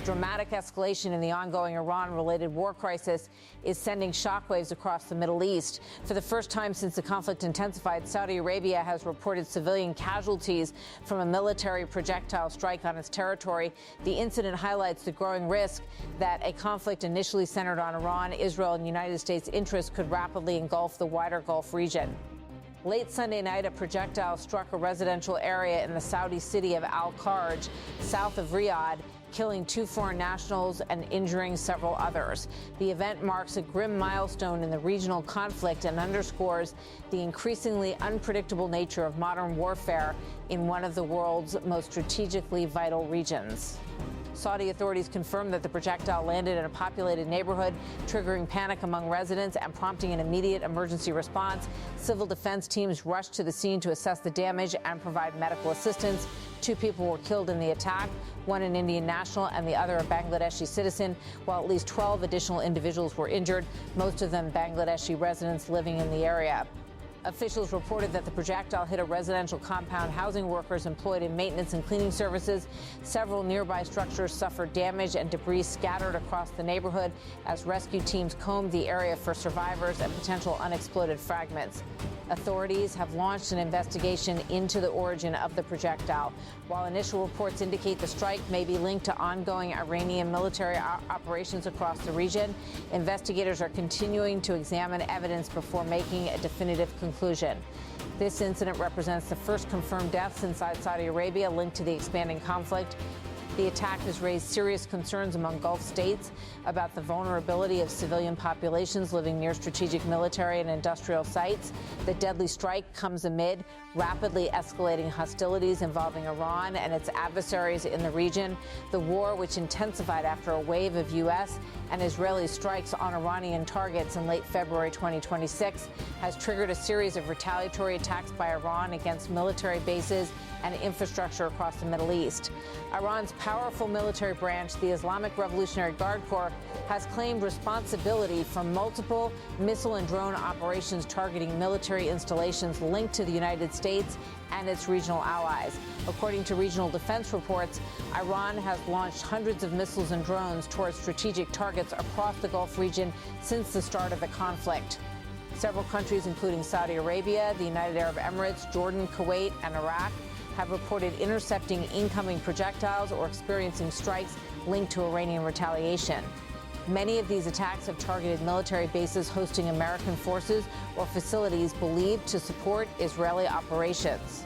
dramatic escalation in the ongoing Iran-related war crisis is sending shockwaves across the Middle East. For the first time since the conflict intensified, Saudi Arabia has reported civilian casualties from a military projectile strike on its territory. The incident highlights the growing risk that a conflict initially centered on Iran, Israel, and United States interests could rapidly engulf the wider Gulf region. Late Sunday night, a projectile struck a residential area in the Saudi city of Al-Kharj, south of Riyadh, killing 2 foreign nationals and injuring several others. The event marks a grim milestone in the regional conflict and underscores the increasingly unpredictable nature of modern warfare in one of the world's most strategically vital regions. Saudi authorities confirmed that the projectile landed in a populated neighborhood, triggering panic among residents and prompting an immediate emergency response. Civil defense teams rushed to the scene to assess the damage and provide medical assistance. 2 people were killed in the attack, one an Indian national and the other a Bangladeshi citizen, while at least 12 additional individuals were injured, most of them Bangladeshi residents living in the area. Officials reported that the projectile hit a residential compound housing workers employed in maintenance and cleaning services. Several nearby structures suffered damage and debris scattered across the neighborhood as rescue teams combed the area for survivors and potential unexploded fragments. Authorities have launched an investigation into the origin of the projectile. While initial reports indicate the strike may be linked to ongoing Iranian military operations across the region, investigators are continuing to examine evidence before making a definitive conclusion. This incident represents the first confirmed deaths inside Saudi Arabia linked to the expanding conflict. The attack has raised serious concerns among Gulf states about the vulnerability of civilian populations living near strategic military and industrial sites. The deadly strike comes amid rapidly escalating hostilities involving Iran and its adversaries in the region. The war, which intensified after a wave of U.S. and Israeli strikes on Iranian targets in late February 2026, has triggered a series of retaliatory attacks by Iran against military bases and infrastructure across the Middle East. Iran's powerful military branch, the Islamic Revolutionary Guard Corps, has claimed responsibility for multiple missile and drone operations targeting military installations linked to the United States and its regional allies. According to regional defense reports, Iran has launched hundreds of missiles and drones towards strategic targets across the Gulf region since the start of the conflict. Several countries, including Saudi Arabia, the United Arab Emirates, Jordan, Kuwait, and Iraq, have reported intercepting incoming projectiles or experiencing strikes linked to Iranian retaliation. Many of these attacks have targeted military bases hosting American forces or facilities believed to support Israeli operations.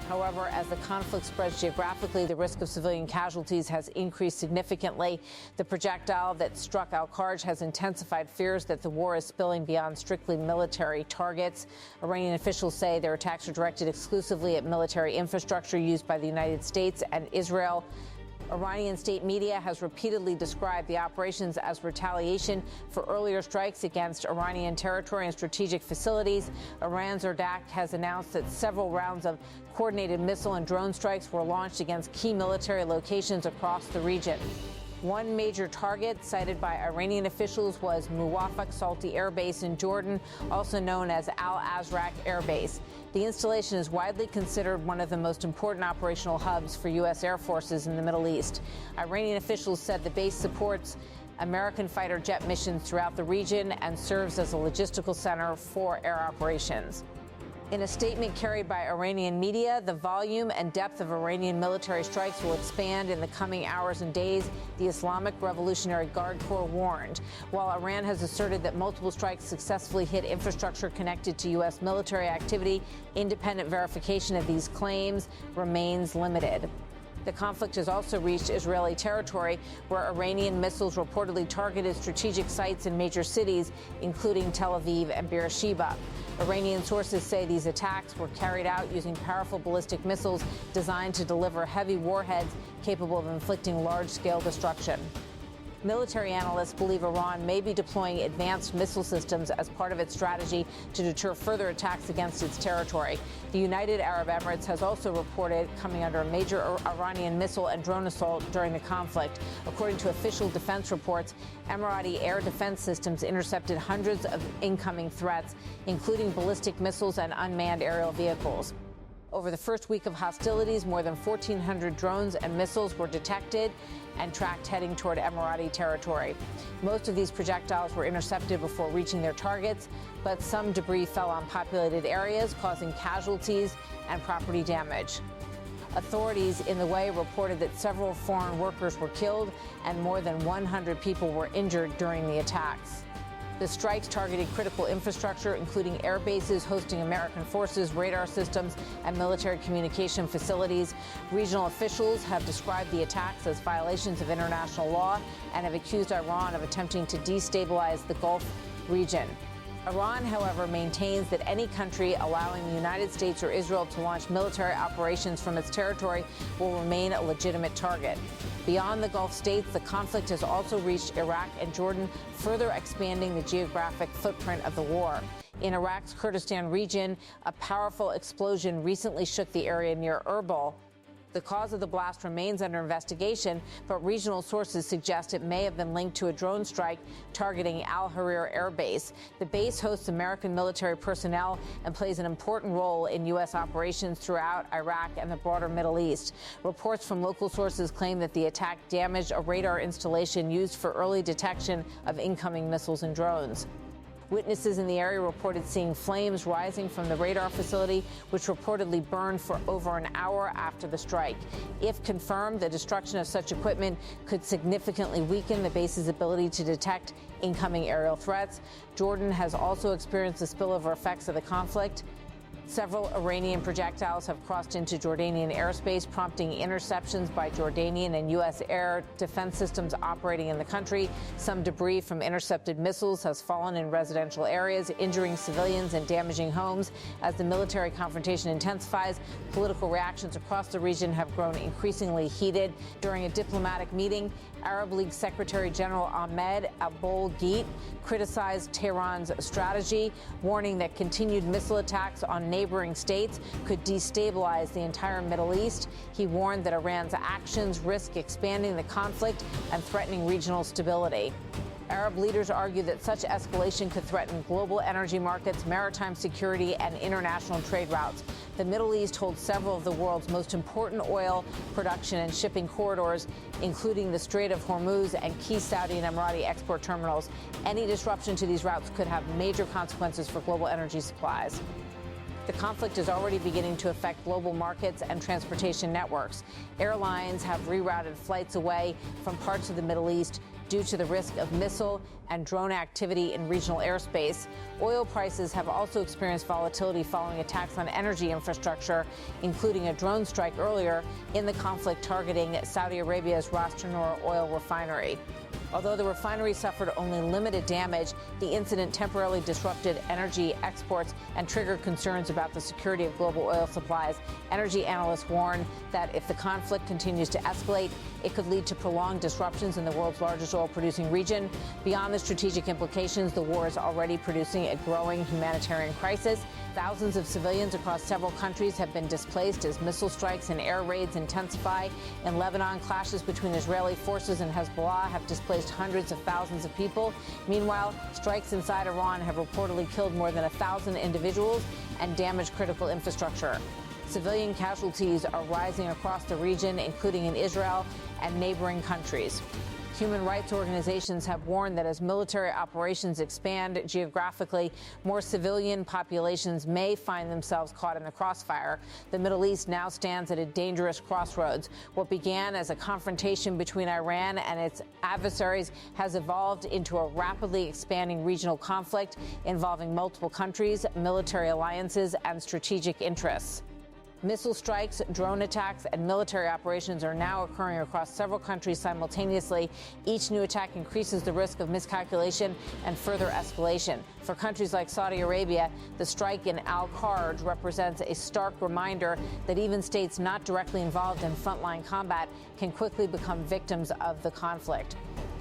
However, as the conflict spreads geographically, the risk of civilian casualties has increased significantly. The projectile that struck Al-Kharj has intensified fears that the war is spilling beyond strictly military targets. Iranian officials say their attacks are directed exclusively at military infrastructure used by the United States and Israel. Iranian state media has repeatedly described the operations as retaliation for earlier strikes against Iranian territory and strategic facilities. Iran's Erdak has announced that several rounds of coordinated missile and drone strikes were launched against key military locations across the region. One major target cited by Iranian officials was Muwafaq Salti Air Base in Jordan, also known as Al-Azraq Air Base. The installation is widely considered one of the most important operational hubs for U.S. air forces in the Middle East. Iranian officials said the base supports American fighter jet missions throughout the region and serves as a logistical center for air operations. In a statement carried by Iranian media, the volume and depth of Iranian military strikes will expand in the coming hours and days, the Islamic Revolutionary Guard Corps warned. While Iran has asserted that multiple strikes successfully hit infrastructure connected to U.S. military activity, independent verification of these claims remains limited. The conflict has also reached Israeli territory, where Iranian missiles reportedly targeted strategic sites in major cities, including Tel Aviv and Beersheba. Iranian sources say these attacks were carried out using powerful ballistic missiles designed to deliver heavy warheads capable of inflicting large-scale destruction. Military analysts believe Iran may be deploying advanced missile systems as part of its strategy to deter further attacks against its territory. The United Arab Emirates has also reported coming under a major Iranian missile and drone assault during the conflict. According to official defense reports, Emirati air defense systems intercepted hundreds of incoming threats, including ballistic missiles and unmanned aerial vehicles. Over the first week of hostilities, more than 1,400 drones and missiles were detected and tracked heading toward Emirati territory. Most of these projectiles were intercepted before reaching their targets, but some debris fell on populated areas, causing casualties and property damage. Authorities in the way reported that several foreign workers were killed and more than 100 people were injured during the attacks. The strikes targeted critical infrastructure, including air bases hosting American forces, radar systems, and military communication facilities. Regional officials have described the attacks as violations of international law and have accused Iran of attempting to destabilize the Gulf region. Iran, however, maintains that any country allowing the United States or Israel to launch military operations from its territory will remain a legitimate target. Beyond the Gulf states, the conflict has also reached Iraq and Jordan, further expanding the geographic footprint of the war. In Iraq's Kurdistan region, a powerful explosion recently shook the area near Erbil. The cause of the blast remains under investigation, but regional sources suggest it may have been linked to a drone strike targeting Al-Harir Air Base. The base hosts American military personnel and plays an important role in U.S. operations throughout Iraq and the broader Middle East. Reports from local sources claim that the attack damaged a radar installation used for early detection of incoming missiles and drones. Witnesses in the area reported seeing flames rising from the radar facility, which reportedly burned for over an hour after the strike. If confirmed, the destruction of such equipment could significantly weaken the base's ability to detect incoming aerial threats. Jordan has also experienced the spillover effects of the conflict. Several Iranian projectiles have crossed into Jordanian airspace, prompting interceptions by Jordanian and U.S. air defense systems operating in the country. Some debris from intercepted missiles has fallen in residential areas, injuring civilians and damaging homes. As the military confrontation intensifies, political reactions across the region have grown increasingly heated. During a diplomatic meeting, Arab League Secretary General Ahmed Aboul Gheit criticized Tehran's strategy, warning that continued missile attacks on neighboring states could destabilize the entire Middle East. He warned that Iran's actions risk expanding the conflict and threatening regional stability. Arab leaders argue that such escalation could threaten global energy markets, maritime security, and international trade routes. The Middle East holds several of the world's most important oil production and shipping corridors, including the Strait of Hormuz and key Saudi and Emirati export terminals. Any disruption to these routes could have major consequences for global energy supplies. The conflict is already beginning to affect global markets and transportation networks. Airlines have rerouted flights away from parts of the Middle East due to the risk of missile and drone activity in regional airspace. Oil prices have also experienced volatility following attacks on energy infrastructure, including a drone strike earlier in the conflict targeting Saudi Arabia's Ras Tanura oil refinery. Although the refinery suffered only limited damage, the incident temporarily disrupted energy exports and triggered concerns about the security of global oil supplies. Energy analysts warn that if the conflict continues to escalate, it could lead to prolonged disruptions in the world's largest oil-producing region. Beyond the strategic implications, the war is already producing a growing humanitarian crisis. Thousands of civilians across several countries have been displaced as missile strikes and air raids intensify. In Lebanon, clashes between Israeli forces and Hezbollah have displaced hundreds of thousands of people. Meanwhile, strikes inside Iran have reportedly killed more than 1,000 individuals and damaged critical infrastructure. Civilian casualties are rising across the region, including in Israel and neighboring countries. Human rights organizations have warned that as military operations expand geographically, more civilian populations may find themselves caught in the crossfire. The Middle East now stands at a dangerous crossroads. What began as a confrontation between Iran and its adversaries has evolved into a rapidly expanding regional conflict involving multiple countries, military alliances, and strategic interests. Missile strikes, drone attacks, and military operations are now occurring across several countries simultaneously. Each new attack increases the risk of miscalculation and further escalation. For countries like Saudi Arabia, the strike in Al-Kharj represents a stark reminder that even states not directly involved in frontline combat can quickly become victims of the conflict.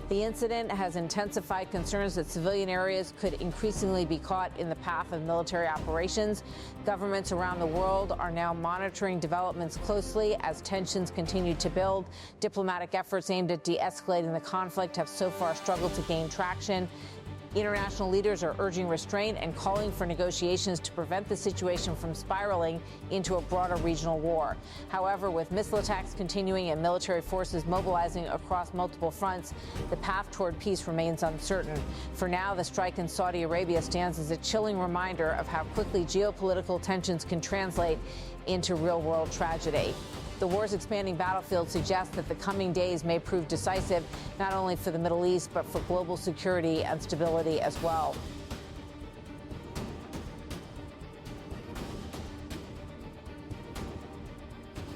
The incident has intensified concerns that civilian areas could increasingly be caught in the path of military operations. Governments around the world are now monitoring developments closely as tensions continue to build. Diplomatic efforts aimed at de-escalating the conflict have so far struggled to gain traction. International leaders are urging restraint and calling for negotiations to prevent the situation from spiraling into a broader regional war. However, with missile attacks continuing and military forces mobilizing across multiple fronts, the path toward peace remains uncertain. For now, the strike in Saudi Arabia stands as a chilling reminder of how quickly geopolitical tensions can translate into real-world tragedy. The war's expanding battlefield suggests that the coming days may prove decisive, not only for the Middle East, but for global security and stability as well.